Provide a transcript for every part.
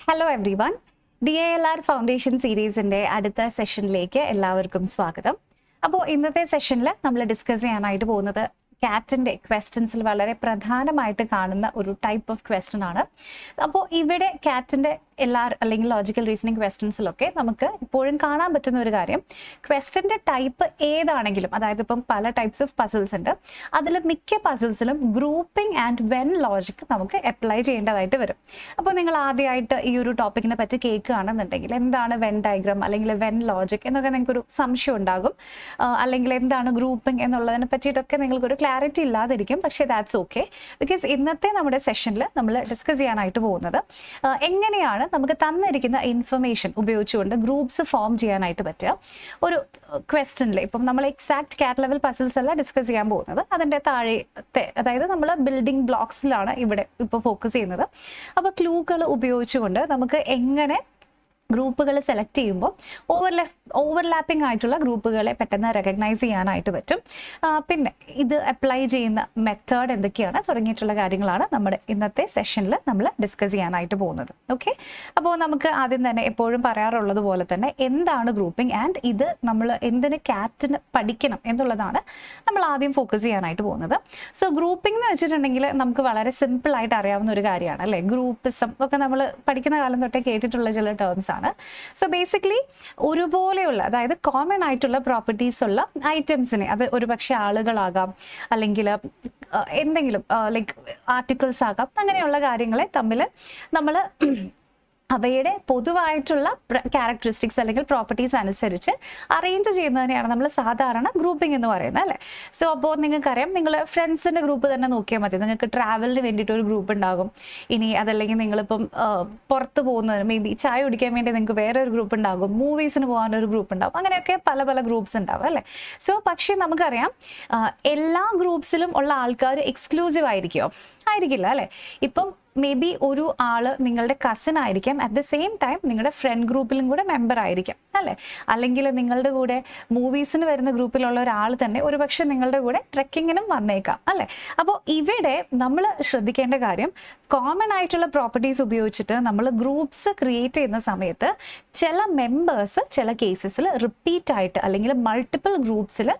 Hello everyone, DILR foundation സീരീസിൻ്റെ അടുത്ത സെഷനിലേക്ക് എല്ലാവർക്കും സ്വാഗതം. അപ്പോൾ ഇന്നത്തെ സെഷനിൽ നമ്മൾ ഡിസ്കസ് ചെയ്യാനായിട്ട് പോകുന്നത് കാറ്റിൻ്റെ ക്വസ്റ്റ്യൻസിൽ വളരെ പ്രധാനമായിട്ട് കാണുന്ന ഒരു ടൈപ്പ് ഓഫ് ക്വസ്റ്റ്യൻ ആണ്. അപ്പോൾ ഇവിടെ കാറ്റിൻ്റെ അല്ലെങ്കിൽ ലോജിക്കൽ റീസണിങ് ക്വസ്റ്റ്യൻസിലൊക്കെ നമുക്ക് ഇപ്പോഴും കാണാൻ പറ്റുന്ന ഒരു കാര്യം, ക്വസ്റ്റ്യൻ്റെ ടൈപ്പ് ഏതാണെങ്കിലും, അതായത് ഇപ്പം പല ടൈപ്സ് ഓഫ് പസിൽസ് ഉണ്ട്, അതിൽ മിക്ക പസിൽസിലും ഗ്രൂപ്പിംഗ് ആൻഡ് വെൻ ലോജിക് നമുക്ക് അപ്ലൈ ചെയ്യേണ്ടതായിട്ട് വരും. അപ്പോൾ നിങ്ങൾ ആദ്യമായിട്ട് ഈ ഒരു ടോപ്പിക്കിനെ പറ്റി കേൾക്കുകയാണെന്നുണ്ടെങ്കിൽ എന്താണ് വെൻ ഡയഗ്രാം അല്ലെങ്കിൽ വെൻ ലോജിക് എന്നൊക്കെ നിങ്ങൾക്കൊരു സംശയം ഉണ്ടാകും, അല്ലെങ്കിൽ എന്താണ് ഗ്രൂപ്പിംഗ് എന്നുള്ളതിനെ പറ്റിയിട്ടൊക്കെ നിങ്ങൾക്കൊരു ക്ലാരിറ്റി ഇല്ലാതിരിക്കും. പക്ഷേ ദാറ്റ്സ് ഓക്കെ, ബിക്കോസ് ഇന്നത്തെ നമ്മുടെ സെഷനിൽ നമ്മൾ ഡിസ്കസ് ചെയ്യാനായിട്ട് പോകുന്നത് എങ്ങനെയാണ് നമുക്ക് തന്നിരിക്കുന്ന ഇൻഫർമേഷൻ ഉപയോഗിച്ചുകൊണ്ട് ഗ്രൂപ്പ്സ് ഫോം ചെയ്യാനായിട്ട് പറ്റുക. ഒരു ക്വസ്റ്റ്യനിൽ ഇപ്പം നമ്മൾ എക്സാക്ട് കാറ്റ് ലെവൽ പസിൽസ് അല്ല ഡിസ്കസ് ചെയ്യാൻ പോകുന്നത്, അതിൻ്റെ താഴത്തെ, അതായത് നമ്മൾ ബിൽഡിംഗ് ബ്ലോക്സിലാണ് ഇവിടെ ഇപ്പോൾ ഫോക്കസ് ചെയ്യുന്നത്. അപ്പോൾ ക്ലൂകൾ ഉപയോഗിച്ചുകൊണ്ട് നമുക്ക് എങ്ങനെ ഗ്രൂപ്പുകൾ സെലക്ട് ചെയ്യുമ്പോൾ ഓവർലാപ്പിംഗ് ആയിട്ടുള്ള ഗ്രൂപ്പുകളെ പെട്ടെന്ന് റെക്കഗ്നൈസ് ചെയ്യാനായിട്ട് പറ്റും. പിന്നെ ഇത് അപ്ലൈ ചെയ്യുന്ന മെത്തേഡ് എന്തൊക്കെയാണ് തുടങ്ങിയിട്ടുള്ള കാര്യങ്ങളാണ് നമ്മുടെ ഇന്നത്തെ സെഷനിൽ നമ്മൾ ഡിസ്കസ് ചെയ്യാനായിട്ട് പോകുന്നത്. ഓക്കെ, അപ്പോൾ നമുക്ക് ആദ്യം തന്നെ എപ്പോഴും പറയാറുള്ളത് പോലെ തന്നെ എന്താണ് ഗ്രൂപ്പിംഗ് ആൻഡ് ഇത് നമ്മൾ എന്തിന് കാറ്റിന് പഠിക്കണം എന്നുള്ളതാണ് നമ്മൾ ആദ്യം ഫോക്കസ് ചെയ്യാനായിട്ട് പോകുന്നത്. സോ ഗ്രൂപ്പിംഗ് എന്ന് വെച്ചിട്ടുണ്ടെങ്കിൽ നമുക്ക് വളരെ സിമ്പിൾ ആയിട്ട് അറിയാവുന്ന ഒരു കാര്യമാണ് അല്ലേ. ഗ്രൂപ്പിസം ഒക്കെ നമ്മൾ പഠിക്കുന്ന കാലം തൊട്ടേ കേട്ടിട്ടുള്ള ചില ടേംസ് ആണ്. സോ ബേസിക്കലി ഒരുപോലെയുള്ള, അതായത് കോമൺ ആയിട്ടുള്ള പ്രോപ്പർട്ടീസ് ഉള്ള ഐറ്റംസിനെ, അത് ഒരുപക്ഷെ ആളുകളാകാം അല്ലെങ്കിൽ എന്തെങ്കിലും ലൈക്ക് ആർട്ടിക്കിൾസ് ആകാം, അങ്ങനെയുള്ള കാര്യങ്ങളെ തമ്മിൽ നമ്മൾ അവയുടെ പൊതുവായിട്ടുള്ള ക്യാരക്ടറിസ്റ്റിക്സ് അല്ലെങ്കിൽ പ്രോപ്പർട്ടീസ് അനുസരിച്ച് അറേഞ്ച് ചെയ്യുന്നതിനെയാണ് നമ്മൾ സാധാരണ ഗ്രൂപ്പിംഗ് എന്ന് പറയുന്നത് അല്ലേ. സോ അപ്പോൾ നിങ്ങൾക്കറിയാം, നിങ്ങൾ ഫ്രണ്ട്സിൻ്റെ ഗ്രൂപ്പ് തന്നെ നോക്കിയാൽ മതി. നിങ്ങൾക്ക് ട്രാവലിന് വേണ്ടിയിട്ട് ഒരു ഗ്രൂപ്പ് ഉണ്ടാകും. ഇനി അതല്ലെങ്കിൽ നിങ്ങളിപ്പം പുറത്ത് പോകുന്നതിന് മേ ബി ചായ കുടിക്കാൻ വേണ്ടി നിങ്ങൾക്ക് വേറെ ഒരു ഗ്രൂപ്പ് ഉണ്ടാകും, മൂവീസിന് പോകാനൊരു ഗ്രൂപ്പ് ഉണ്ടാകും, അങ്ങനെയൊക്കെ പല പല ഗ്രൂപ്പ്സ് ഉണ്ടാകും അല്ലേ. സോ പക്ഷേ നമുക്കറിയാം എല്ലാ ഗ്രൂപ്പ്സിലും ഉള്ള ആൾക്കാർ എക്സ്ക്ലൂസീവ് ആയിരിക്കില്ല അല്ലേ. ഇപ്പം മേ ബി ഒരു ആള് നിങ്ങളുടെ കസിൻ ആയിരിക്കാം, അറ്റ് ദ സെയിം ടൈം നിങ്ങളുടെ ഫ്രണ്ട് ഗ്രൂപ്പിലും കൂടെ മെമ്പർ ആയിരിക്കാം അല്ലേ. അല്ലെങ്കിൽ നിങ്ങളുടെ കൂടെ മൂവീസിന് വരുന്ന ഗ്രൂപ്പിലുള്ള ഒരാൾ തന്നെ ഒരുപക്ഷെ നിങ്ങളുടെ കൂടെ ട്രെക്കിങ്ങിനും വന്നേക്കാം അല്ലേ. അപ്പോൾ ഇവിടെ നമ്മൾ ശ്രദ്ധിക്കേണ്ട കാര്യം, കോമൺ ആയിട്ടുള്ള പ്രോപ്പർട്ടീസ് ഉപയോഗിച്ചിട്ട് നമ്മൾ ഗ്രൂപ്പ്സ് ക്രിയേറ്റ് ചെയ്യുന്ന സമയത്ത് ചില മെമ്പേഴ്സ് ചില കേസസിൽ റിപ്പീറ്റ് ആയിട്ട് അല്ലെങ്കിൽ മൾട്ടിപ്പിൾ ഗ്രൂപ്പ്സിൽ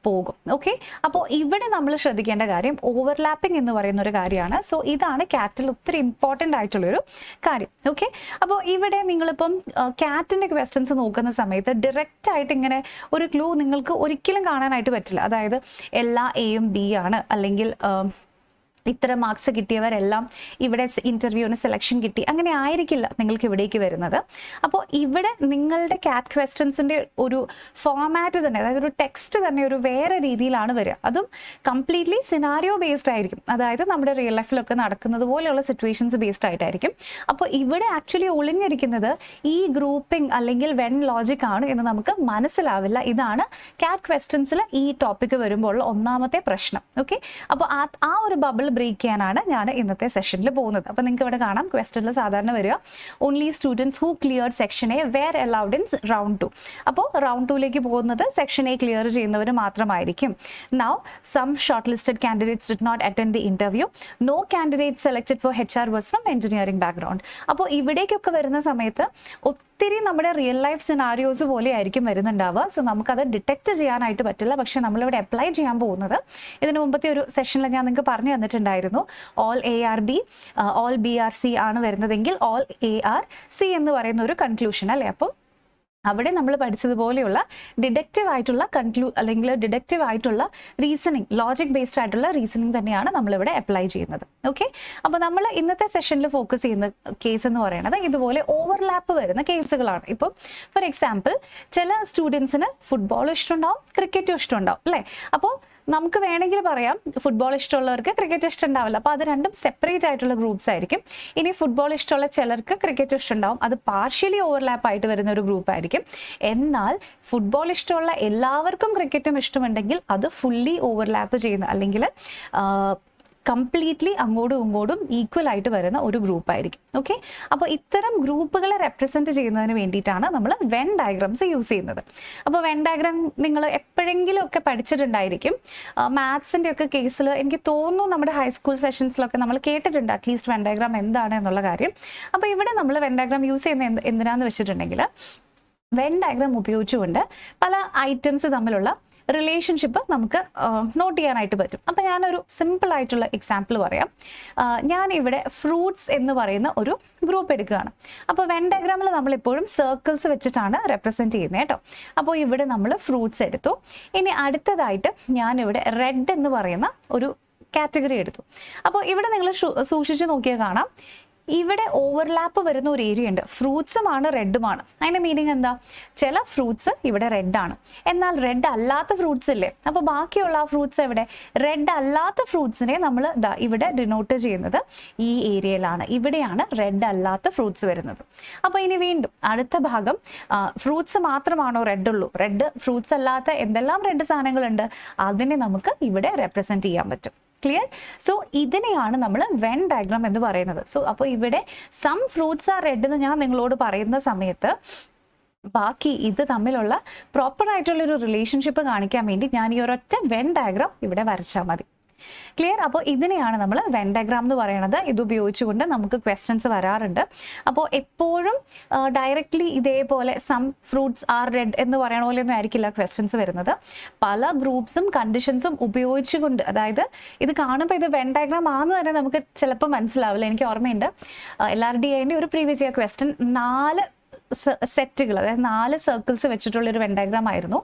പോകും. ഓക്കെ, അപ്പോൾ ഇവിടെ നമ്മൾ ശ്രദ്ധിക്കേണ്ട കാര്യം ഓവർലാപ്പിംഗ് എന്ന് പറയുന്ന ഒരു കാര്യമാണ്. സോ ഇതാണ് കാറ്റിൽ ഒത്തിരി ഇമ്പോർട്ടൻ്റ് ആയിട്ടുള്ളൊരു കാര്യം. ഓക്കെ, അപ്പോൾ ഇവിടെ നിങ്ങളിപ്പം കാറ്റിൻ്റെ ക്വസ്റ്റ്യൻസ് നോക്കുന്ന സമയത്ത് ഡയറക്റ്റ് ആയിട്ട് ഇങ്ങനെ ഒരു ക്ലൂ നിങ്ങൾക്ക് ഒരിക്കലും കാണാനായിട്ട് പറ്റില്ല. അതായത് എല്ലാ എയും ബി ആണ്, അല്ലെങ്കിൽ ഇത്ര മാർക്സ് കിട്ടിയവരെല്ലാം ഇവിടെ ഇൻ്റർവ്യൂവിന് സെലക്ഷൻ കിട്ടി, അങ്ങനെ ആയിരിക്കില്ല നിങ്ങൾക്ക് ഇവിടേക്ക് വരുന്നത്. അപ്പോൾ ഇവിടെ നിങ്ങളുടെ കാറ്റ് ക്വസ്റ്റ്യൻസിൻ്റെ ഒരു ഫോമാറ്റ് തന്നെ, അതായത് ഒരു ടെക്സ്റ്റ് തന്നെ ഒരു വേറെ രീതിയിലാണ് വരിക. അതും കംപ്ലീറ്റ്ലി സിനാരിയോ ബേസ്ഡ് ആയിരിക്കും, അതായത് നമ്മുടെ റിയൽ ലൈഫിലൊക്കെ നടക്കുന്നത് പോലെയുള്ള സിറ്റുവേഷൻസ് ബേസ്ഡ് ആയിട്ടായിരിക്കും. അപ്പോൾ ഇവിടെ ആക്ച്വലി ഒളിഞ്ഞിരിക്കുന്നത് ഈ ഗ്രൂപ്പിംഗ് അല്ലെങ്കിൽ വെൻ ലോജിക് ആണ് എന്ന് നമുക്ക് മനസ്സിലാവില്ല. ഇതാണ് കാറ്റ് ക്വസ്റ്റ്യൻസിൽ ഈ ടോപ്പിക്ക് വരുമ്പോൾ ഉള്ള ഒന്നാമത്തെ പ്രശ്നം. ഓക്കെ, അപ്പോൾ ആ ഒരു ബബിൾ ബ്രേക്ക് ചെയ്യാനാണ് ഞാൻ ഇന്നത്തെ സെഷനിൽ പോകുന്നത്. അപ്പോൾ നിങ്ങൾക്ക് ഇവിടെ കാണാം ക്വസ്റ്റ്യനിൽ സാധാരണ വരിക only students who clear section A were allowed in round 2. അപ്പോൾ റൗണ്ട് 2ലേക്ക് പോകുന്നത് സെക്ഷൻ എ ക്ലിയർ ചെയ്യുന്നവർ മാത്രമായിരിക്കും. Now some shortlisted candidates did not attend the interview, no candidate selected for HR was from engineering background. അപ്പോൾ ഇവിടേക്കൊക്കെ വരുന്ന സമയത്ത് ഒത്തിരി നമ്മുടെ റിയൽ ലൈഫ് സിനാരിയോസ് പോലെ ആയിരിക്കും വരുന്നുണ്ടാവുക. സോ നമുക്കത് ഡിറ്റക്ട് ചെയ്യാനായിട്ട് പറ്റില്ല. പക്ഷെ നമ്മളിവിടെ അപ്ലൈ ചെയ്യാൻ പോകുന്നത്, ഇതിന് മുമ്പത്തെ ഒരു സെഷനിൽ ഞാൻ നിങ്ങൾക്ക് പറഞ്ഞു തന്നിട്ടുണ്ടായിരുന്നു, ഓൾ ARB ഓൾ BRC ആണ് വരുന്നതെങ്കിൽ ഓൾ ARC എന്ന് പറയുന്ന ഒരു കൺക്ലൂഷൻ അല്ലേ. അപ്പം അവിടെ നമ്മൾ പഠിച്ചതുപോലെയുള്ള ഡിഡക്റ്റീവ് ആയിട്ടുള്ള അല്ലെങ്കിൽ ഡിഡക്റ്റീവ് ആയിട്ടുള്ള റീസണിങ്, ലോജിക് ബേസ്ഡ് ആയിട്ടുള്ള റീസണിങ് തന്നെയാണ് നമ്മളിവിടെ അപ്ലൈ ചെയ്യുന്നത്. ഓക്കെ, അപ്പോൾ നമ്മൾ ഇന്നത്തെ സെഷനിൽ ഫോക്കസ് ചെയ്യുന്ന കേസ് എന്ന് പറയുന്നത് ഇതുപോലെ ഓവർലാപ്പ് വരുന്ന കേസുകളാണ്. ഇപ്പം ഫോർ എക്സാമ്പിൾ, ചില സ്റ്റുഡൻസിന് ഫുട്ബോൾ ഇഷ്ടമുണ്ടാവും, ക്രിക്കറ്റും ഇഷ്ടമുണ്ടാവും അല്ലേ. അപ്പോൾ നമുക്ക് വേണമെങ്കിൽ പറയാം ഫുട്ബോൾ ഇഷ്ടമുള്ളവർക്ക് ക്രിക്കറ്റ് ഇഷ്ടമുണ്ടാവില്ല, അപ്പോൾ അത് രണ്ടും സെപ്പറേറ്റ് ആയിട്ടുള്ള ഗ്രൂപ്പ്സ് ആയിരിക്കും. ഇനി ഫുട്ബോൾ ഇഷ്ടമുള്ള ചിലർക്ക് ക്രിക്കറ്റ് ഇഷ്ടമുണ്ടാവും, അത് പാർഷ്യലി ഓവർലാപ്പ് ആയിട്ട് വരുന്ന ഒരു ഗ്രൂപ്പ് ആയിരിക്കും. എന്നാൽ ഫുട്ബോൾ ഇഷ്ടമുള്ള എല്ലാവർക്കും ക്രിക്കറ്റും ഇഷ്ടമുണ്ടെങ്കിൽ അത് ഫുള്ളി ഓവർലാപ്പ് ചെയ്യുന്ന അല്ലെങ്കിൽ കംപ്ലീറ്റ്ലി അങ്ങോട്ടും ഇങ്ങോട്ടും ഈക്വൽ ആയിട്ട് വരുന്ന ഒരു ഗ്രൂപ്പ് ആയിരിക്കും. ഓക്കെ, അപ്പോൾ ഇത്തരം ഗ്രൂപ്പുകളെ റെപ്രസെന്റ് ചെയ്യുന്നതിന് വേണ്ടിയിട്ടാണ് നമ്മൾ വെൻ ഡയഗ്രാംസ് യൂസ് ചെയ്യുന്നത്. അപ്പോൾ വെൻ ഡയഗ്രാം നിങ്ങൾ എപ്പോഴെങ്കിലും ഒക്കെ പഠിച്ചിട്ടുണ്ടായിരിക്കും. മാത്സിന്റെ ഒക്കെ കേസിൽ എനിക്ക് തോന്നുന്നു നമ്മുടെ ഹൈസ്കൂൾ സെഷൻസിലൊക്കെ നമ്മൾ കേട്ടിട്ടുണ്ട് അറ്റ്ലീസ്റ്റ് വെൻ ഡയഗ്രാം എന്താണ് എന്നുള്ള കാര്യം. അപ്പോൾ ഇവിടെ നമ്മൾ വെൻ ഡയഗ്രാം യൂസ് ചെയ്യുന്ന എന്തിനാന്ന് വെച്ചിട്ടുണ്ടെങ്കിൽ വെൻ ഡയഗ്രാം ഉപയോഗിച്ചുകൊണ്ട് പല ഐറ്റംസ് തമ്മിലുള്ള റിലേഷൻഷിപ്പ് നമുക്ക് നോട്ട് ചെയ്യാനായിട്ട് പറ്റും. അപ്പം ഞാനൊരു സിമ്പിൾ ആയിട്ടുള്ള എക്സാമ്പിൾ പറയാം. ഞാൻ ഇവിടെ ഫ്രൂട്ട്സ് എന്ന് പറയുന്ന ഒരു ഗ്രൂപ്പ് എടുക്കുകയാണ്. അപ്പോൾ വെൻ ഡയഗ്രാമിൽ നമ്മളെപ്പോഴും സർക്കിൾസ് വെച്ചിട്ടാണ് റെപ്രസെൻറ്റ് ചെയ്യുന്നത് കേട്ടോ. അപ്പോൾ ഇവിടെ നമ്മൾ ഫ്രൂട്ട്സ് എടുത്തു. ഇനി അടുത്തതായിട്ട് ഞാനിവിടെ റെഡ് എന്ന് പറയുന്ന ഒരു കാറ്റഗറി എടുത്തു. അപ്പോൾ ഇവിടെ നിങ്ങൾ സൂക്ഷിച്ച് നോക്കിയാൽ കാണാം, ഇവിടെ ഓവർലാപ്പ് വരുന്ന ഒരു ഏരിയ ഉണ്ട്. ഫ്രൂട്ട്സുമാണ് റെഡുമാണ്. അതിൻ്റെ മീനിങ് എന്താ? ചില ഫ്രൂട്ട്സ് ഇവിടെ റെഡാണ്, എന്നാൽ റെഡ് അല്ലാത്ത ഫ്രൂട്ട്സ് ഇല്ലേ? അപ്പോൾ ബാക്കിയുള്ള ആ ഫ്രൂട്ട്സ് എവിടെ? റെഡ് അല്ലാത്ത ഫ്രൂട്ട്സിനെ നമ്മൾ ഇവിടെ ഡിനോട്ട് ചെയ്യുന്നത് ഈ ഏരിയയിലാണ്. ഇവിടെയാണ് റെഡ് അല്ലാത്ത ഫ്രൂട്ട്സ് വരുന്നത്. അപ്പോൾ ഇനി വീണ്ടും അടുത്ത ഭാഗം, ഫ്രൂട്ട്സ് മാത്രമാണോ റെഡ് ഉള്ളൂ? റെഡ് ഫ്രൂട്ട്സ് അല്ലാത്ത എന്തെല്ലാം റെഡ് സാധനങ്ങളുണ്ട് അതിനെ നമുക്ക് ഇവിടെ റെപ്രസെൻറ്റ് ചെയ്യാൻ പറ്റും. ക്ലിയർ? സോ ഇതിനെയാണ് നമ്മൾ വെൻ ഡയഗ്രാം എന്ന് പറയുന്നത്. സോ അപ്പോൾ ഇവിടെ സം ഫ്രൂട്ട്സ് ആർ റെഡ് എന്ന് ഞാൻ നിങ്ങളോട് പറയുന്ന സമയത്ത് ബാക്കി ഇത് തമ്മിലുള്ള പ്രോപ്പർ ആയിട്ടുള്ളൊരു റിലേഷൻഷിപ്പ് കാണിക്കാൻ വേണ്ടി ഞാൻ ഈ ഒരൊറ്റ വെൻ ഡയഗ്രാം ഇവിടെ വരച്ചാൽ മതി. ക്ലിയർ? അപ്പോൾ ഇതിനെയാണ് നമ്മൾ വെൻ ഡയഗ്രാം എന്ന് പറയുന്നത്. ഇത് ഉപയോഗിച്ചുകൊണ്ട് നമുക്ക് ക്വസ്റ്റ്യൻസ് വരാറുണ്ട്. അപ്പോൾ എപ്പോഴും ഡയറക്റ്റ്ലി ഇതേപോലെ സം ഫ്രൂട്ട്സ് ആർ റെഡ് എന്ന് പറയണ പോലെ ഒന്നും ആയിരിക്കില്ല ക്വസ്റ്റ്യൻസ് വരുന്നത്. പല ഗ്രൂപ്പ്സും കണ്ടീഷൻസും ഉപയോഗിച്ചുകൊണ്ട്, അതായത് ഇത് കാണുമ്പോൾ ഇത് വെൻ ഡയഗ്രാം ആണെന്ന് തന്നെ നമുക്ക് ചിലപ്പോൾ മനസ്സിലാവില്ല. എനിക്ക് ഓർമ്മയുണ്ട് LRDIന്റെ ഒരു പ്രീവിയസ് ഇയർ ക്വസ്റ്റ്യൻ 4 സെറ്റുകൾ, അതായത് 4 സർക്കിൾസ് വെച്ചിട്ടുള്ളൊരു വെൻ ഡയഗ്രാം ആയിരുന്നു.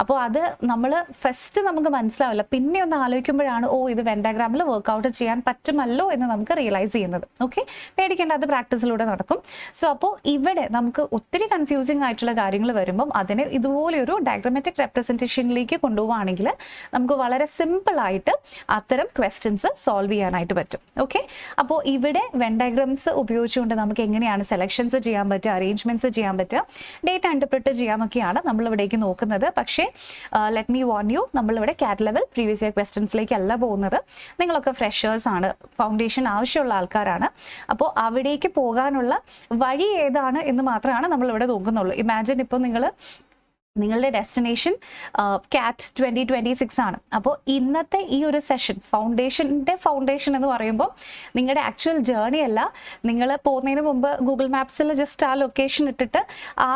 അപ്പോൾ അത് നമ്മൾ ഫസ്റ്റ് നമുക്ക് മനസ്സിലാവില്ല, പിന്നെ ഒന്ന് ആലോചിക്കുമ്പോഴാണ് ഓ ഇത് വെൻ ഡയഗ്രാമിൽ വർക്ക്ഔട്ട് ചെയ്യാൻ പറ്റുമല്ലോ എന്ന് നമുക്ക് റിയലൈസ് ചെയ്യുന്നത്. ഓക്കെ, പേടിക്കേണ്ട, അത് പ്രാക്ടീസിലൂടെ നടക്കും. സോ അപ്പോൾ ഇവിടെ നമുക്ക് ഒത്തിരി കൺഫ്യൂസിങ് ആയിട്ടുള്ള കാര്യങ്ങൾ വരുമ്പം അതിനെ ഇതുപോലെയൊരു ഡയഗ്രാമാറ്റിക് റെപ്രസെൻറ്റേഷനിലേക്ക് കൊണ്ടുപോവുകയാണെങ്കിൽ നമുക്ക് വളരെ സിമ്പിളായിട്ട് അത്തരം ക്വസ്റ്റ്യൻസ് സോൾവ് ചെയ്യാനായിട്ട് പറ്റും. ഓക്കെ, അപ്പോൾ ഇവിടെ വെൻ ഡയഗ്രാംസ് ഉപയോഗിച്ചുകൊണ്ട് നമുക്ക് എങ്ങനെയാണ് സെലക്ഷൻസ് ചെയ്യാൻ പറ്റുക, അറേഞ്ച്മെന്റ്സ് ചെയ്യാൻ പറ്റുക, ഡേറ്റ ഇന്റർപ്രിറ്റ് ചെയ്യാനൊക്കെയാണ് നമ്മൾ ഇവിടേക്ക് നോക്കുന്നത്. പക്ഷേ ലെറ്റ് മീ വാർൺ യു, നമ്മളിവിടെ കാറ്റ് ലെവൽ പ്രീവിയസ് ഇയർ ക്വസ്റ്റ്യൻസിലേക്കല്ല പോകുന്നത്. നിങ്ങളൊക്കെ ഫ്രഷേഴ്സ് ആണ്, ഫൗണ്ടേഷൻ ആവശ്യമുള്ള ആൾക്കാരാണ്. അപ്പോൾ അവിടേക്ക് പോകാനുള്ള വഴി ഏതാണ് എന്ന് മാത്രമാണ് നമ്മളിവിടെ നോക്കുന്നുള്ളൂ. ഇമാജിൻ ഇപ്പോൾ നിങ്ങളുടെ ഡെസ്റ്റിനേഷൻ കാറ്റ് 2026 ആണ്. അപ്പോൾ ഇന്നത്തെ ഈ ഒരു സെഷൻ ഫൗണ്ടേഷൻ എന്ന് പറയുമ്പോൾ നിങ്ങളുടെ ആക്ച്വൽ ജേർണി അല്ല. നിങ്ങൾ പോകുന്നതിന് മുമ്പ് ഗൂഗിൾ മാപ്സിൽ ജസ്റ്റ് ആ ലൊക്കേഷൻ ഇട്ടിട്ട് ആ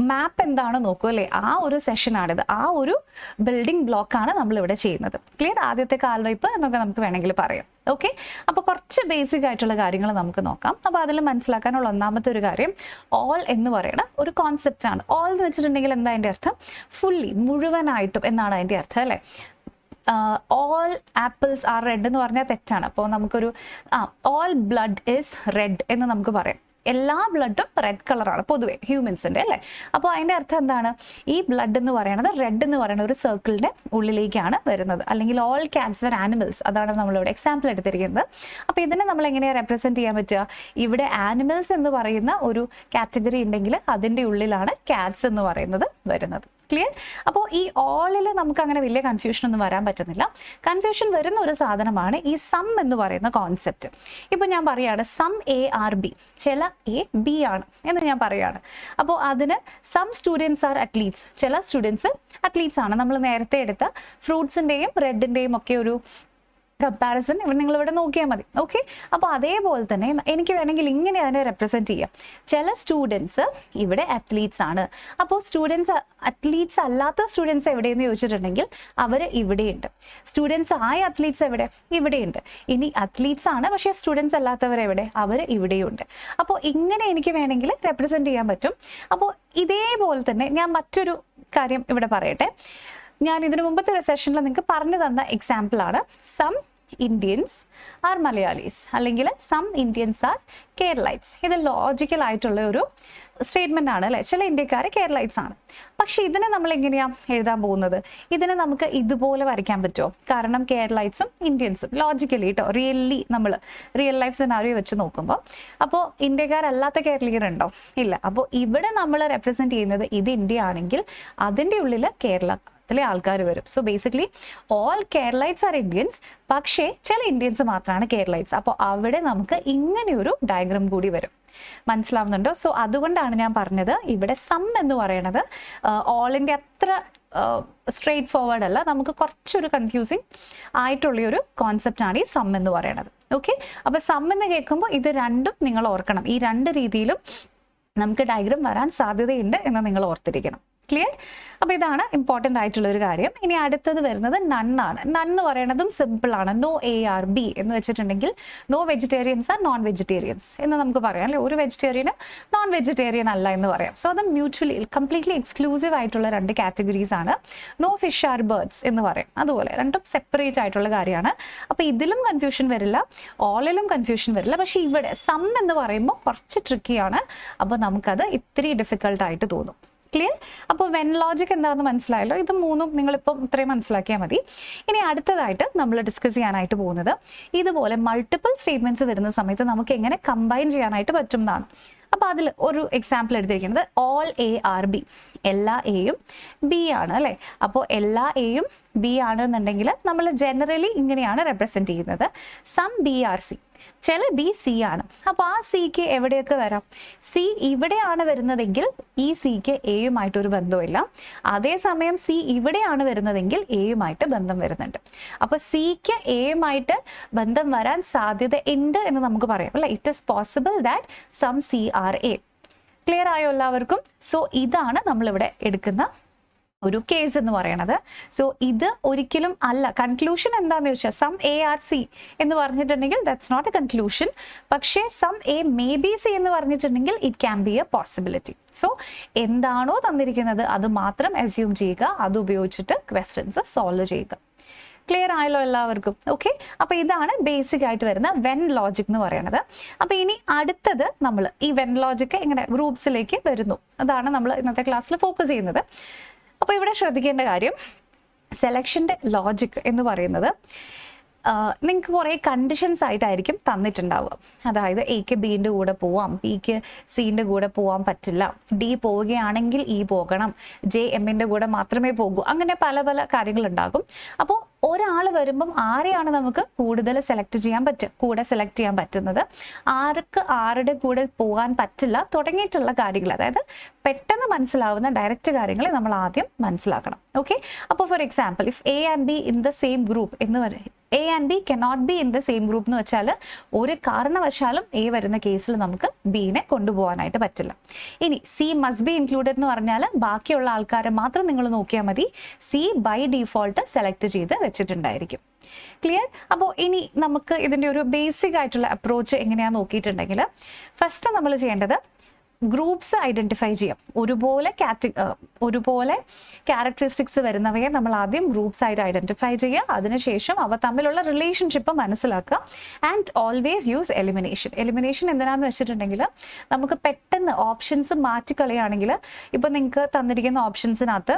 മാപ്പ് എന്താണ് നോക്കൂ അല്ലേ, ആ ഒരു സെഷനാണിത്. ആ ഒരു ബിൽഡിംഗ് ബ്ലോക്കാണ് നമ്മളിവിടെ ചെയ്യുന്നത്. ക്ലിയർ? ആദ്യത്തെ കാൽവയ്പ് എന്നൊക്കെ നമുക്ക് വേണമെങ്കിൽ പറയാം. ഓക്കെ, അപ്പോൾ കുറച്ച് ബേസിക് ആയിട്ടുള്ള കാര്യങ്ങൾ നമുക്ക് നോക്കാം. അപ്പോൾ അതിൽ മനസ്സിലാക്കാനുള്ള ഒന്നാമത്തെ ഒരു കാര്യം, ഓൾ എന്ന് പറയുന്ന ഒരു കോൺസെപ്റ്റ് ആണ്. ഓൾ എന്ന് വെച്ചിട്ടുണ്ടെങ്കിൽ എന്താ അതിൻ്റെ അർത്ഥം? ഫുള്ളി, മുഴുവനായിട്ടും എന്നാണ് അതിൻ്റെ അർത്ഥം അല്ലേ. ഓൾ ആപ്പിൾസ് ആർ റെഡ് എന്ന് പറഞ്ഞാൽ തെറ്റാണ്. അപ്പോൾ നമുക്കൊരു ഓൾ ബ്ലഡ് ഈസ് റെഡ് എന്ന് നമുക്ക് പറയാം. എല്ലാ ബ്ലഡും റെഡ് കളറാണ് പൊതുവെ ഹ്യൂമൻസിൻ്റെ അല്ലേ. അപ്പോൾ അതിൻ്റെ അർത്ഥം എന്താണ്? ഈ ബ്ലഡ് എന്ന് പറയുന്നത് റെഡ് എന്ന് പറയുന്ന ഒരു സർക്കിളിൻ്റെ ഉള്ളിലേക്കാണ് വരുന്നത്. അല്ലെങ്കിൽ ഓൾ കാറ്റ്സ് ആർ ആനിമൽസ്, അതാണ് നമ്മളിവിടെ എക്സാമ്പിൾ എടുത്തിരിക്കുന്നത്. അപ്പോൾ ഇതിനെ നമ്മൾ എങ്ങനെയാണ് റെപ്രസെൻറ്റ് ചെയ്യാൻ പറ്റുക? ഇവിടെ ആനിമൽസ് എന്ന് പറയുന്ന ഒരു കാറ്റഗറി ഉണ്ടെങ്കിൽ അതിൻ്റെ ഉള്ളിലാണ് കാറ്റ്സ് എന്ന് പറയുന്നത് വരുന്നത്. ക്ലിയർ? അപ്പോൾ ഈ ഓളിൽ നമുക്ക് അങ്ങനെ വലിയ കൺഫ്യൂഷൻ ഒന്നും വരാൻ പറ്റുന്നില്ല. കൺഫ്യൂഷൻ വരുന്ന ഒരു സാധനമാണ് ഈ സം എന്ന് പറയുന്ന കോൺസെപ്റ്റ്. ഇപ്പോൾ ഞാൻ പറയുകയാണ് സം A/B, ചില A B ആണ് എന്ന് ഞാൻ പറയുകയാണ്. അപ്പോൾ അതിന് സം സ്റ്റുഡൻസ് ആർ അത്ലീറ്റ്സ്, ചില സ്റ്റുഡൻസ് അത്ലീറ്റ്സ് ആണ്. നമ്മൾ നേരത്തെ എടുത്ത ഫ്രൂട്ട്സിൻ്റെയും റെഡിൻ്റെയും ഒക്കെ ഒരു കമ്പാരിസൺ ഇവിടെ നിങ്ങളിവിടെ നോക്കിയാൽ മതി. ഓക്കെ, അപ്പോൾ അതേപോലെ തന്നെ എനിക്ക് വേണമെങ്കിൽ ഇങ്ങനെ അതിനെ റെപ്രസെൻറ്റ് ചെയ്യാം. ചില സ്റ്റുഡൻസ് ഇവിടെ അത്ലീറ്റ്സ് ആണ്. അപ്പോൾ അത്ലീറ്റ്സ് അല്ലാത്ത സ്റ്റുഡൻസ് എവിടെയെന്ന് ചോദിച്ചിട്ടുണ്ടെങ്കിൽ അവർ ഇവിടെയുണ്ട്. സ്റ്റുഡൻസ് ആയ അത്ലീറ്റ്സ് എവിടെ? ഇവിടെയുണ്ട്. ഇനി അത്ലീറ്റ്സ് ആണ് പക്ഷേ സ്റ്റുഡൻസ് അല്ലാത്തവർ എവിടെ? അവർ ഇവിടെയുണ്ട്. അപ്പോൾ ഇങ്ങനെ എനിക്ക് വേണമെങ്കിൽ റെപ്രസെൻറ്റ് ചെയ്യാൻ പറ്റും. അപ്പോൾ ഇതേപോലെ തന്നെ ഞാൻ മറ്റൊരു കാര്യം ഇവിടെ പറയട്ടെ. ഞാൻ ഇതിനു മുമ്പത്തെ ഒരു സെഷനിൽ നിങ്ങൾക്ക് പറഞ്ഞു തന്ന എക്സാമ്പിളാണ് സം ഇന്ത്യൻസ് ആർ മലയാളീസ്, അല്ലെങ്കിൽ സം ഇന്ത്യൻസ് ആർ കേരളൈറ്റ്സ്. ഇത് ലോജിക്കൽ ആയിട്ടുള്ള ഒരു സ്റ്റേറ്റ്മെന്റ് ആണ് അല്ലേ. ചില ഇന്ത്യക്കാർ കേരളൈറ്റ്സ് ആണ്. പക്ഷെ ഇതിനെ നമ്മൾ എങ്ങനെയാണ് എഴുതാൻ പോകുന്നത്? ഇതിനെ നമുക്ക് ഇതുപോലെ വരയ്ക്കാൻ പറ്റുമോ? കാരണം കേരളൈറ്റ്സും ഇന്ത്യൻസും ലോജിക്കലി കേട്ടോ, നമ്മൾ റിയൽ ലൈഫ് സിനാരിയോ വെച്ച് നോക്കുമ്പോൾ അപ്പോൾ ഇന്ത്യക്കാരല്ലാത്ത കേരളീയരുണ്ടോ? ഇല്ല. അപ്പോൾ ഇവിടെ നമ്മൾ റെപ്രസെന്റ് ചെയ്യുന്നത് ഇത് ഇന്ത്യ ആണെങ്കിൽ അതിൻ്റെ ഉള്ളിൽ കേരള മൊത്തത്തിലെ ആൾക്കാർ വരും. So basically all Keralites R Indians, പക്ഷേ ചില ഇന്ത്യൻസ് മാത്രമാണ് കേരളൈറ്റ്സ്. അപ്പോൾ അവിടെ നമുക്ക് ഇങ്ങനെയൊരു ഡയഗ്രാം കൂടി വരും. മനസ്സിലാവുന്നുണ്ടോ? സോ അതുകൊണ്ടാണ് ഞാൻ പറഞ്ഞത് ഇവിടെ സം എന്ന് പറയുന്നത് ഓളിൻ്റെ അത്ര സ്ട്രെയിറ്റ് ഫോർവേഡ് അല്ല, നമുക്ക് കുറച്ചൊരു കൺഫ്യൂസിങ് ആയിട്ടുള്ളൊരു കോൺസെപ്റ്റാണ് ഈ സം എന്ന് പറയുന്നത്. ഓക്കെ, അപ്പോൾ സം എന്ന് കേൾക്കുമ്പോൾ ഇത് രണ്ടും നിങ്ങൾ ഓർക്കണം. ഈ രണ്ട് രീതിയിലും നമുക്ക് ഡയഗ്രാം വരാൻ സാധ്യതയുണ്ട് എന്ന് നിങ്ങൾ ഓർത്തിരിക്കണം. ക്ലിയർ? അപ്പോൾ ഇതാണ് ഇമ്പോർട്ടൻ്റ് ആയിട്ടുള്ള ഒരു കാര്യം. ഇനി അടുത്തത് വരുന്നത് നണ്ണാണ്. നൺ എന്ന് പറയുന്നതും സിമ്പിൾ ആണ്. നോ ARB എന്ന് വെച്ചിട്ടുണ്ടെങ്കിൽ no vegetarians and non vegetarians എന്ന് നമുക്ക് പറയാം അല്ലെ. ഒരു വെജിറ്റേറിയന് നോൺ വെജിറ്റേറിയൻ അല്ല എന്ന് പറയാം. സോ അത് മ്യൂച്വലി കംപ്ലീറ്റ്ലി എക്സ്ക്ലൂസീവ് ആയിട്ടുള്ള രണ്ട് കാറ്റഗറീസ് ആണ്. നോ ഫിഷ് ആർ ബേർഡ്സ് എന്ന് പറയും. അതുപോലെ രണ്ടും സെപ്പറേറ്റ് ആയിട്ടുള്ള കാര്യമാണ്. അപ്പോൾ ഇതിലും കൺഫ്യൂഷൻ വരില്ല, ഓളിലും കൺഫ്യൂഷൻ വരില്ല. പക്ഷേ ഇവിടെ സം എന്ന് പറയുമ്പോൾ കുറച്ച് ട്രിക്കിയാണ്. അപ്പോൾ നമുക്കത് ഇത്തിരി ഡിഫിക്കൽട്ടായിട്ട് തോന്നും. ക്ലിയർ? അപ്പോൾ വെൻ ലോജിക് എന്താണെന്ന് മനസ്സിലായല്ലോ. ഇത് മൂന്നും നിങ്ങളിപ്പം ഇത്രയും മനസ്സിലാക്കിയാൽ മതി. ഇനി അടുത്തതായിട്ട് നമ്മൾ ഡിസ്കസ് ചെയ്യാനായിട്ട് പോകുന്നത് ഇതുപോലെ മൾട്ടിപ്പിൾ സ്റ്റേറ്റ്മെന്റ്സ് വരുന്ന സമയത്ത് നമുക്ക് എങ്ങനെ കമ്പൈൻ ചെയ്യാനായിട്ട് പറ്റും എന്നാണ്. അപ്പോൾ അതിൽ ഒരു എക്സാമ്പിൾ എടുത്തിരിക്കുന്നത് ഓൾ ARB, എല്ലാ എയും ബി ആണ് അല്ലേ. അപ്പോൾ എല്ലാ എയും ബി ആണ് എന്നുണ്ടെങ്കിൽ നമ്മൾ ജനറലി ഇങ്ങനെയാണ് റെപ്രസെൻറ്റ് ചെയ്യുന്നത്. സം BRC, ചില ബി സി ആണ്. അപ്പോൾ ആ സിക്ക് എവിടെയൊക്കെ വരാം? സി ഇവിടെയാണ് വരുന്നതെങ്കിൽ ഈ സിക്ക് എയുമായിട്ടൊരു ബന്ധമില്ല. അതേസമയം സി ഇവിടെയാണ് വരുന്നതെങ്കിൽ എയുമായിട്ട് ബന്ധം വരുന്നുണ്ട്. അപ്പോൾ സിക്ക് എയുമായിട്ട് ബന്ധം വരാൻ സാധ്യത ഉണ്ട് എന്ന് നമുക്ക് പറയാം അല്ലെ. It is possible that some CRA. Clear ആയോ എല്ലാവർക്കും? സോ ഇതാണ് നമ്മളിവിടെ എടുക്കുന്ന ഒരു കേസ് എന്ന് പറയുന്നത്. സോ ഇത് ഒരിക്കലും അല്ല. കൺക്ലൂഷൻ എന്താണെന്ന് ചോദിച്ചാൽ സം ARC എന്ന് പറഞ്ഞിട്ടുണ്ടെങ്കിൽ ദാറ്റ്സ് നോട്ട് എ കൺക്ലൂഷൻ. പക്ഷേ some A may be C എന്ന് പറഞ്ഞിട്ടുണ്ടെങ്കിൽ it can be a possibility. So എന്താണോ തന്നിരിക്കുന്നത് അത് മാത്രം അസ്യൂം ചെയ്യുക, അത് ഉപയോഗിച്ചിട്ട് ക്വസ്റ്റ്യൻസ് സോൾവ് ചെയ്യുക. ക്ലിയർ ആയല്ലോ എല്ലാവർക്കും? ഓക്കെ, അപ്പോൾ ഇതാണ് ബേസിക് ആയിട്ട് വരുന്ന വെൻ ലോജിക് എന്ന് പറയുന്നത്. അപ്പോൾ ഇനി അടുത്തത് നമ്മൾ ഈ വെൻ ലോജിക് ഇങ്ങനെ ഗ്രൂപ്പ്സിലേക്ക് വരുന്നു. അതാണ് നമ്മൾ ഇന്നത്തെ ക്ലാസ്സിൽ ഫോക്കസ് ചെയ്യുന്നത്. അപ്പോൾ ഇവിടെ ശ്രദ്ധിക്കേണ്ട കാര്യം സെലക്ഷൻ്റെ ലോജിക് എന്ന് പറയുന്നത് നിങ്ങൾക്ക് കുറേ കണ്ടീഷൻസ് ആയിട്ടായിരിക്കും തന്നിട്ടുണ്ടാവുക. അതായത് എക്ക് ബീൻ്റെ കൂടെ പോവാം, ബിക്ക് സീൻ്റെ കൂടെ പോകാൻ പറ്റില്ല, ഡി പോവുകയാണെങ്കിൽ ഇ പോകണം, ജെ എമ്മിൻ്റെ കൂടെ മാത്രമേ പോകൂ, അങ്ങനെ പല പല കാര്യങ്ങളുണ്ടാകും. അപ്പോൾ ഒരാൾ വരുമ്പം ആരെയാണ് നമുക്ക് കൂടുതൽ സെലക്ട് ചെയ്യാൻ പറ്റുക, കൂടെ സെലക്ട് ചെയ്യാൻ പറ്റുന്നത്, ആർക്ക് ആരുടെ കൂടെ പോകാൻ പറ്റില്ല തുടങ്ങിയിട്ടുള്ള കാര്യങ്ങൾ, അതായത് പെട്ടെന്ന് മനസ്സിലാവുന്ന ഡയറക്റ്റ് കാര്യങ്ങൾ നമ്മൾ ആദ്യം മനസ്സിലാക്കണം. ഓക്കെ, അപ്പോൾ for example if A and be in the same group എന്ന് പറയും, A and B cannot be in the same group എന്ന് വെച്ചാൽ ഒരു കാരണവശാലും എ വരുന്ന കേസിൽ നമുക്ക് ബിനെ കൊണ്ടുപോകാനായിട്ട് പറ്റില്ല. ഇനി സി മസ്റ്റ് ബി ഇൻക്ലൂഡഡ് എന്ന് പറഞ്ഞാൽ ബാക്കിയുള്ള ആൾക്കാരെ മാത്രം നിങ്ങൾ നോക്കിയാൽ മതി, സി ബൈ ഡീഫോൾട്ട് സെലക്ട് ചെയ്ത് വെച്ചിട്ടുണ്ടായിരിക്കും. ക്ലിയർ? അപ്പോൾ ഇനി നമുക്ക് ഇതിൻ്റെ ഒരു ബേസിക് ആയിട്ടുള്ള അപ്രോച്ച് എങ്ങനെയാണെന്ന് നോക്കിയിട്ടുണ്ടെങ്കിൽ ഫസ്റ്റ് നമ്മൾ ചെയ്യേണ്ടത് ഗ്രൂപ്പ്സ് ഐഡന്റിഫൈ ചെയ്യാം. ഒരുപോലെ ക്യാരക്ടറിസ്റ്റിക്സ് വരുന്നവയെ നമ്മൾ ആദ്യം ഗ്രൂപ്പ്സ് ആയിട്ട് ഐഡന്റിഫൈ ചെയ്യുക, അതിനുശേഷം അവ തമ്മിലുള്ള റിലേഷൻഷിപ്പ് മനസ്സിലാക്കുക. And always use elimination. Elimination എന്തിനാന്ന് വെച്ചിട്ടുണ്ടെങ്കിൽ നമുക്ക് പെട്ടെന്ന് ഓപ്ഷൻസ് മാറ്റിക്കളയുകയാണെങ്കിൽ ഇപ്പോൾ നിങ്ങൾക്ക് തന്നിരിക്കുന്ന ഓപ്ഷൻസിനകത്ത്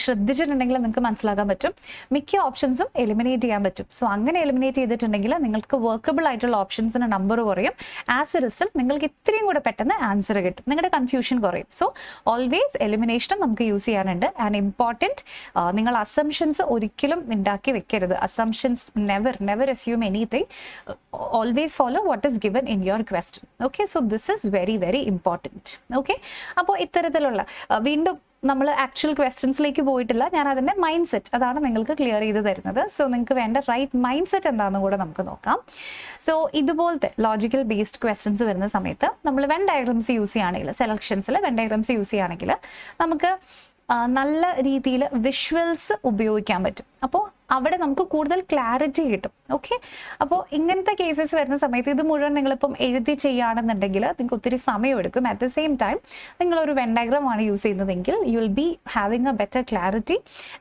ശ്രദ്ധിച്ചിട്ടുണ്ടെങ്കിൽ നിങ്ങൾക്ക് മനസ്സിലാക്കാൻ പറ്റും മിക്ക ഓപ്ഷൻസും എലിമിനേറ്റ് ചെയ്യാൻ പറ്റും. സോ അങ്ങനെ എലിമിനേറ്റ് ചെയ്തിട്ടുണ്ടെങ്കിൽ നിങ്ങൾക്ക് വർക്കബിൾ ആയിട്ടുള്ള ഓപ്ഷൻസിന് നമ്പർ കുറയും. ആസ് എ റിസൾട്ട് നിങ്ങൾക്ക് ഇത്രയും കൂടെ പെട്ടെന്ന് ആൻസർ കിട്ടും, നിങ്ങളുടെ കൺഫ്യൂഷൻ കുറയും. സോ ഓൾവേസ് എലിമിനേഷൻ നമുക്ക് യൂസ് ചെയ്യാനുണ്ട്. ആൻഡ് ഇമ്പോർട്ടൻറ്റ്, നിങ്ങൾ അസംഷൻസ് ഒരിക്കലും ഉണ്ടാക്കി വെക്കരുത്. Assumptions never assume anything. Always follow what is given in your question. Okay, so this is very very important. Okay, അപ്പോൾ ഇത്തരത്തിലുള്ള വീണ്ടും നമ്മൾ ആക്ച്വൽ ക്വസ്റ്റ്യൻസിലേക്ക് പോയിട്ടില്ല, ഞാൻ അതിൻ്റെ മൈൻഡ് സെറ്റ് അതാണ് നിങ്ങൾക്ക് ക്ലിയർ ചെയ്ത് തരുന്നത്. സോ നിങ്ങൾക്ക് വേണ്ട റൈറ്റ് മൈൻഡ് സെറ്റ് എന്താണെന്ന് കൂടെ നമുക്ക് നോക്കാം. സോ ഇതുപോലത്തെ ലോജിക്കൽ ബേസ്ഡ് ക്വസ്റ്റ്യൻസ് വരുന്ന സമയത്ത് നമ്മൾ വെൻ ഡയഗ്രാംസ് യൂസ് ചെയ്യുകയാണെങ്കിൽ, സെലക്ഷൻസിൽ വെൻ ഡയഗ്രാംസ് യൂസ് ചെയ്യുകയാണെങ്കിൽ നമുക്ക് നല്ല രീതിയിൽ വിഷ്വൽസ് ഉപയോഗിക്കാൻ പറ്റും. അപ്പോൾ അവിടെ നമുക്ക് കൂടുതൽ ക്ലാരിറ്റി കിട്ടും. ഓക്കെ, അപ്പോൾ ഇങ്ങനത്തെ കേസസ് വരുന്ന സമയത്ത് ഇത് മുഴുവൻ നിങ്ങളിപ്പം എഴുതി ചെയ്യുകയാണെന്നുണ്ടെങ്കിൽ നിങ്ങൾക്ക് ഒത്തിരി സമയമെടുക്കും. അറ്റ് ദ സെയിം ടൈം നിങ്ങളൊരു വെൻ ഡയഗ്രാം ആണ് യൂസ് ചെയ്യുന്നതെങ്കിൽ you will be having A better clarity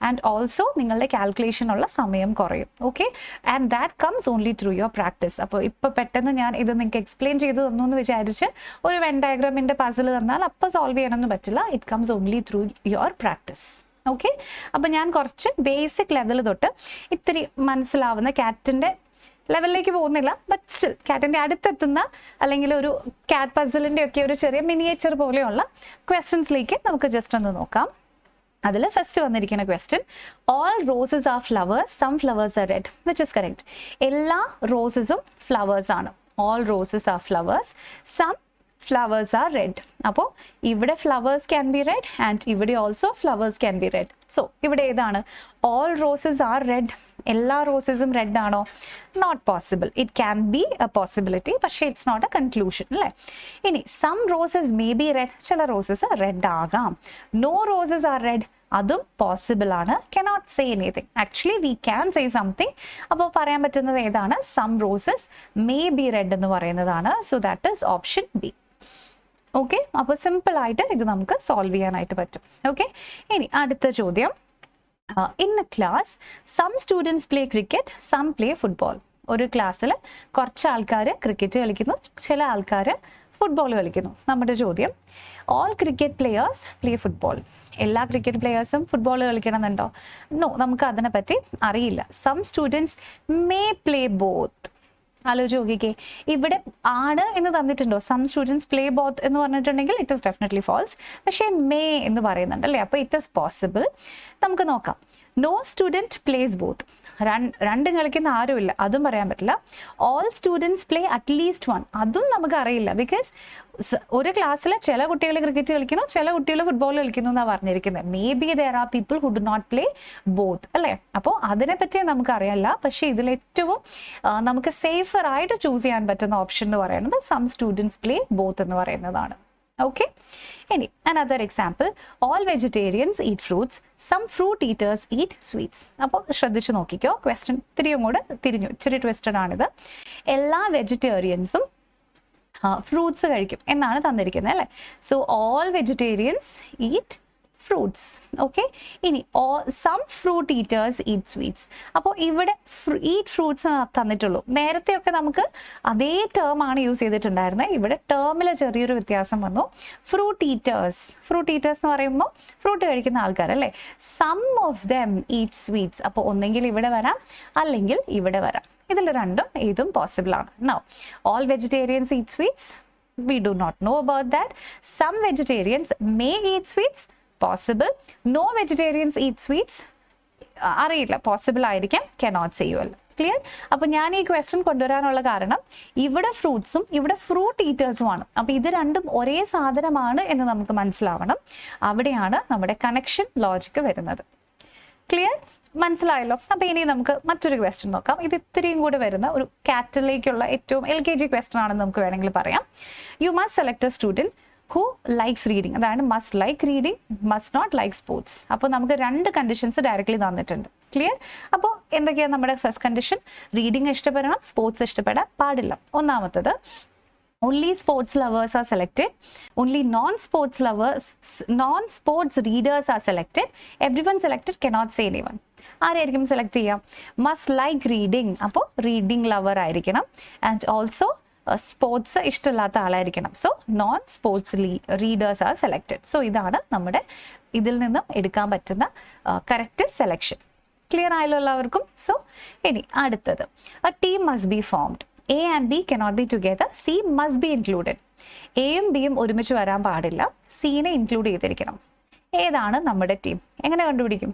and also നിങ്ങളുടെ കാൽക്കുലേഷനുള്ള സമയം കുറയും. Okay, and that comes only through your practice. അപ്പോൾ ഇപ്പോൾ പെട്ടെന്ന് ഞാൻ ഇത് നിങ്ങൾക്ക് എക്സ്പ്ലെയിൻ ചെയ്ത് തന്നു എന്ന് വിചാരിച്ച് ഒരു വെൻ ഡയഗ്രാമിൻ്റെ പസിൽ തന്നാൽ അപ്പോൾ സോൾവ് ചെയ്യാനൊന്നും പറ്റില്ല. It comes only through your practice. Okay, അപ്പോൾ ഞാൻ കുറച്ച് ബേസിക് ലെവൽ തൊട്ട് ഇത്തിരി മനസ്സിലാവുന്ന കാറ്റിൻ്റെ ലെവലിലേക്ക് പോകുന്നില്ല, ബട്ട് സ്റ്റിൽ കാറ്റിൻ്റെ അടുത്തെത്തുന്ന അല്ലെങ്കിൽ ഒരു കാറ്റ് പസിലിൻ്റെ ഒക്കെ ഒരു ചെറിയ മിനിയേച്ചർ പോലെയുള്ള ക്വസ്റ്റ്യൻസിലേക്ക് നമുക്ക് ജസ്റ്റ് ഒന്ന് നോക്കാം. അതിൽ ഫസ്റ്റ് വന്നിരിക്കുന്ന question, all roses are flowers, some flowers are red, which is correct. എല്ലാ റോസസും ഫ്ലവേഴ്സ് ആണ്. All roses are flowers, some flowers are red. അപ്പോൾ ഇവിടെ flowers can be red and ഇവിടെ also flowers can be red. So ഇവിടെ ഏതാണ്? All roses are red, എല്ലാ റോസസും റെഡ് ആണോ? Not possible. It can be a possibility, പക്ഷേ it's not a conclusion അല്ലേ. ഇനി some roses may be red, ചില റോസസ് റെഡ് ആകാം. നോ റോസസ് ആർ റെഡ്, അതും പോസിബിൾ ആണ്. Cannot say anything. Actually we can say something. അപ്പോൾ പറയാൻ പറ്റുന്നത് ഏതാണ്? Some roses may be red എന്ന് പറയുന്നതാണ്. So that is option B. Okay, അപ്പോൾ സിമ്പിൾ ആയിട്ട് ഇത് നമുക്ക് സോൾവ് ചെയ്യാനായിട്ട് പറ്റും. ഓക്കെ, ഇനി അടുത്ത ചോദ്യം, in a class some students play cricket, some play football. ഒരു ക്ലാസ്സിൽ കുറച്ച് ആൾക്കാർ ക്രിക്കറ്റ് കളിക്കുന്നു, ചില ആൾക്കാർ ഫുട്ബോൾ കളിക്കുന്നു. നമ്മുടെ ചോദ്യം, all cricket players play football. എല്ലാ ക്രിക്കറ്റ് പ്ലെയേഴ്സും ഫുട്ബോൾ കളിക്കണമെന്നുണ്ടോ? നോ, നമുക്ക് അതിനെപ്പറ്റി അറിയില്ല. Some students may play both. ആലോചിച്ച് നോക്കിക്കേ, ഇവിടെ ആണ് എന്ന് തന്നിട്ടുണ്ടോ? സം സ്റ്റുഡൻസ് പ്ലേ ബോത്ത് എന്ന് പറഞ്ഞിട്ടുണ്ടെങ്കിൽ ഇറ്റ് ഇസ് ഡെഫിനറ്റ്ലി ഫാൾസ്. പക്ഷേ മേ എന്ന് പറയുന്നുണ്ട് അല്ലേ, അപ്പോൾ ഇറ്റ് ഇസ് പോസിബിൾ. നമുക്ക് നോക്കാം. നോ സ്റ്റുഡൻറ്റ് പ്ലേസ് ബോത്ത്, രണ്ടും കളിക്കുന്ന ആരുമില്ല, അതും പറയാൻ പറ്റില്ല. All students play at least one, അതും നമുക്ക് അറിയില്ല. ബിക്കോസ് ഒരു ക്ലാസ്സിൽ ചില കുട്ടികൾ ക്രിക്കറ്റ് കളിക്കുന്നു, ചില കുട്ടികൾ ഫുട്ബോൾ കളിക്കുന്നു എന്നാണ് പറഞ്ഞിരിക്കുന്നത്. Maybe there are people who do not play both അല്ലേ. അപ്പോൾ അതിനെപ്പറ്റി നമുക്ക് അറിയില്ല. പക്ഷേ ഇതിലേറ്റവും നമുക്ക് സേഫർ ആയിട്ട് ചൂസ് ചെയ്യാൻ പറ്റുന്ന ഓപ്ഷൻ എന്ന് പറയുന്നത് സം സ്റ്റുഡൻസ് പ്ലേ ബോത്ത് എന്ന് പറയുന്നതാണ്. Okay, ഇനി another example, all vegetarians eat fruits, some fruit eaters eat sweets. അപ്പോൾ ശ്രദ്ധിച്ചു നോക്കിക്കോ, ക്വസ്റ്റ്യൻ ഇത്തിരിയും കൂടെ തിരിഞ്ഞു, ഇച്ചിരി ട്വിസ്റ്റഡ് ആണിത്. എല്ലാ വെജിറ്റേറിയൻസും ഫ്രൂട്ട്സ് കഴിക്കും എന്നാണ് തന്നിരിക്കുന്നത് അല്ലേ. So all vegetarians eat fruits. Okay, ഇനി some fruit eaters eat sweets. അപ്പോൾ ഇവിടെ ഈറ്റ് ഫ്രൂട്ട്സ് തന്നിട്ടുള്ളൂ. നേരത്തെയൊക്കെ നമുക്ക് അതേ ടേം ആണ് യൂസ് ചെയ്തിട്ടുണ്ടായിരുന്നത്. ഇവിടെ ടേമിൽ ചെറിയൊരു വ്യത്യാസം വന്നു. ഫ്രൂട്ട് ഈറ്റേഴ്സ് എന്ന് പറയുമ്പോൾ ഫ്രൂട്ട് കഴിക്കുന്ന ആൾക്കാർ അല്ലേ. Some of them eat sweets. അപ്പോൾ ഒന്നെങ്കിൽ ഇവിടെ വരാം, അല്ലെങ്കിൽ ഇവിടെ വരാം. ഇതിൽ രണ്ടും ഏതും പോസിബിൾ ആണ്. Now all vegetarians eat sweets, we do not know about that. Some vegetarians may eat sweets, possible. No vegetarians eat sweets, അറിയില്ല, പോസിബിൾ ആയിരിക്കാം, കനോട്ട് സേ യുവൽ. ക്ലിയർ? അപ്പോൾ ഞാൻ ഈ ക്വസ്റ്റ്യൻ കൊണ്ടുവരാനുള്ള കാരണം ഇവിടെ ഫ്രൂട്ട്സും ഇവിടെ ഫ്രൂട്ട് ഈറ്റേഴ്സും ആണ്. അപ്പോൾ ഇത് രണ്ടും ഒരേ സാധനമാണ് എന്ന് നമുക്ക് മനസ്സിലാവണം. അവിടെയാണ് നമ്മുടെ കണക്ഷൻ ലോജിക്ക് വരുന്നത്. ക്ലിയർ? മനസ്സിലായല്ലോ. അപ്പോൾ ഇനി നമുക്ക് മറ്റൊരു ക്വസ്റ്റ്യൻ നോക്കാം. ഇത് ഇത്രയും കൂടെ വരുന്ന ഒരു കാറ്റലിലേക്കുള്ള ഏറ്റവും LKG ക്വസ്റ്റ്യൻ ആണെന്ന് നമുക്ക് വേണമെങ്കിൽ പറയാം. You must select a student who likes reading. അതാണ് must like reading, must not like sports. അപ്പോൾ നമുക്ക് രണ്ട് കണ്ടീഷൻസ് ഡയറക്റ്റ്ലി തന്നിട്ടുണ്ട്. ക്ലിയർ? അപ്പോൾ എന്തൊക്കെയാണ് നമ്മുടെ ഫസ്റ്റ് കണ്ടീഷൻ? റീഡിങ് ഇഷ്ടപ്പെടണം, സ്പോർട്സ് ഇഷ്ടപ്പെടാൻ പാടില്ല. ഒന്നാമത്തത്, only sports lovers are selected, only non-sports readers are selected, everyone selected, cannot say anyone. ആരായിരിക്കും സെലക്ട് ചെയ്യാം? മസ്റ്റ് ലൈക്ക് റീഡിങ്, അപ്പോൾ റീഡിങ് ലവർ ആയിരിക്കണം. ആൻഡ് ഓൾസോ സ്പോർട്സ് ഇഷ്ടമില്ലാത്ത ആളായിരിക്കണം. So non sports readers are selected. സോ ഇതാണ് നമ്മുടെ ഇതിൽ നിന്നും എടുക്കാൻ പറ്റുന്ന കറക്റ്റ് സെലക്ഷൻ. ക്ലിയർ ആയല്ലോ എല്ലാവർക്കും? സോ ഇനി അടുത്തത്, a team must be formed. A and B cannot be together. C must be included. എയും ബിയും ഒരുമിച്ച് വരാൻ പാടില്ല, സീനെ ഇൻക്ലൂഡ് ചെയ്തിരിക്കണം. ഏതാണ് നമ്മുടെ ടീം? എങ്ങനെ കണ്ടുപിടിക്കും?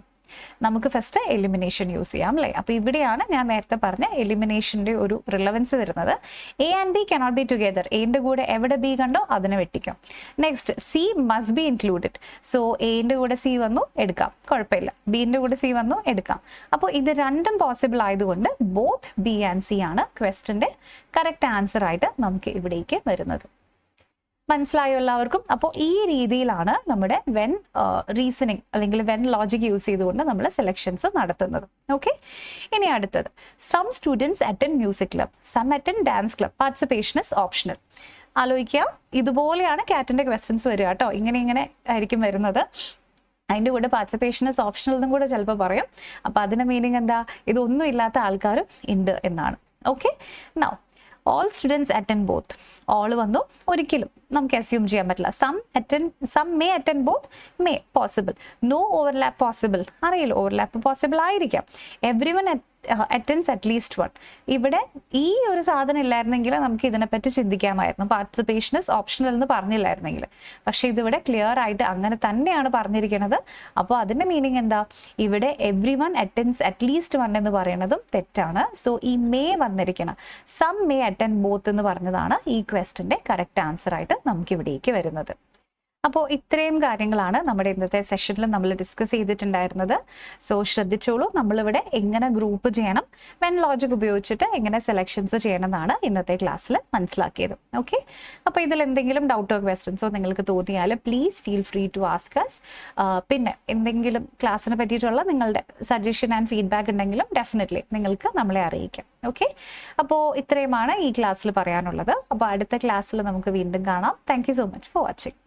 നമുക്ക് ഫസ്റ്റ് എലിമിനേഷൻ യൂസ് ചെയ്യാം അല്ലേ. അപ്പോൾ ഇവിടെയാണ് ഞാൻ നേരത്തെ പറഞ്ഞ എലിമിനേഷൻ്റെ ഒരു റിലവൻസ് വരുന്നത്. A and B cannot be together. എൻ്റെ കൂടെ എവിടെ ബി കണ്ടോ അതിനെ വെട്ടിക്കാം. Next, C must be included. So എൻ്റെ കൂടെ സി വന്നു, എടുക്കാം, കുഴപ്പമില്ല. ബിൻ്റെ കൂടെ സി വന്നു, എടുക്കാം. അപ്പോൾ ഇത് രണ്ടും പോസിബിൾ ആയതുകൊണ്ട് ബോത്ത് ബി ആൻഡ് സി ആണ് ക്വസ്റ്റ്യൻ്റെ കറക്റ്റ് ആൻസർ ആയിട്ട് നമുക്ക് ഇവിടേക്ക് വരുന്നത്. മനസ്സിലായോ എല്ലാവർക്കും? അപ്പോൾ ഈ രീതിയിലാണ് നമ്മുടെ വെൻ റീസണിങ് അല്ലെങ്കിൽ വെൻ ലോജിക് യൂസ് ചെയ്തുകൊണ്ട് നമ്മൾ സെലക്ഷൻസ് നടത്തുന്നത്. ഓക്കെ, ഇനി അടുത്തത്, some students attend music club, some attend dance club, participation is optional. ആലോചിക്കുക, ഇതുപോലെയാണ് കാറ്റിൻ്റെ ക്വസ്റ്റ്യൻസ് വരിക കേട്ടോ. ഇങ്ങനെ ആയിരിക്കും വരുന്നത്. അതിൻ്റെ കൂടെ പാർട്ടിസിപ്പേഷൻ ഇസ് ഓപ്ഷണൽ എന്നും കൂടെ ചിലപ്പോൾ പറയും. അപ്പോൾ അതിൻ്റെ മീനിങ് എന്താ? ഇതൊന്നും ഇല്ലാത്ത ആൾക്കാരും ഉണ്ട് എന്നാണ്. Okay, now all students attend both. All വന്നു, ഒരിക്കലും നമുക്ക് അസ്യൂം ചെയ്യാൻ പറ്റില്ല. Some may attend both, may possible. No overlap possible, അറിയില്ല, ഓവർലാപ്പ് പോസിബിൾ ആയിരിക്കാം. Everyone attends at least one. ഇവിടെ ഈ ഒരു സാധനം ഇല്ലായിരുന്നെങ്കിൽ നമുക്ക് ഇതിനെപ്പറ്റി ചിന്തിക്കാമായിരുന്നു. പാർട്ടിസിപ്പേഷൻ ഇസ് ഓപ്ഷണൽ എന്ന് പറഞ്ഞില്ലായിരുന്നെങ്കിൽ. പക്ഷെ ഇതിവിടെ ക്ലിയർ ആയിട്ട് അങ്ങനെ തന്നെയാണ് പറഞ്ഞിരിക്കുന്നത്. അപ്പോൾ അതിന്റെ മീനിങ് എന്താ? ഇവിടെ every one attends at least one എന്ന് പറയുന്നതും തെറ്റാണ്. സോ ഈ may വന്നിരിക്കണം, some may attend both എന്ന് പറഞ്ഞതാണ് ഈ ക്വസ്റ്റിന്റെ കറക്റ്റ് ആൻസർ ആയിട്ട് നമുക്ക് ഇവിടേക്ക് വരുന്നത്. അപ്പോൾ ഇത്രയും കാര്യങ്ങളാണ് നമ്മുടെ ഇന്നത്തെ സെഷനിൽ നമ്മൾ ഡിസ്കസ് ചെയ്തിട്ടുണ്ടായിരുന്നത്. സോ ശ്രദ്ധിച്ചോളൂ, നമ്മളിവിടെ എങ്ങനെ ഗ്രൂപ്പ് ചെയ്യണം, വെൻ ലോജിക് ഉപയോഗിച്ചിട്ട് എങ്ങനെ സെലക്ഷൻസ് ചെയ്യണം എന്നാണ് ഇന്നത്തെ ക്ലാസ്സിൽ മനസ്സിലാക്കിയത്. ഓക്കെ, അപ്പോൾ ഇതിൽ എന്തെങ്കിലും ഡൗട്ടോ ക്വസ്റ്റ്യൻസോ നിങ്ങൾക്ക് തോന്നിയാൽ please feel free to ask us. പിന്നെ എന്തെങ്കിലും ക്ലാസ്സിനെ പറ്റിയിട്ടുള്ള നിങ്ങളുടെ സജഷൻ ആൻഡ് ഫീഡ്ബാക്ക് ഉണ്ടെങ്കിലും ഡെഫിനറ്റ്ലി നിങ്ങൾക്ക് നമ്മളെ അറിയിക്കാം. ഓക്കെ, അപ്പോൾ ഇത്രയുമാണ് ഈ ക്ലാസ്സിൽ പറയാനുള്ളത്. അപ്പോൾ അടുത്ത ക്ലാസ്സിൽ നമുക്ക് വീണ്ടും കാണാം. Thank you so much for watching.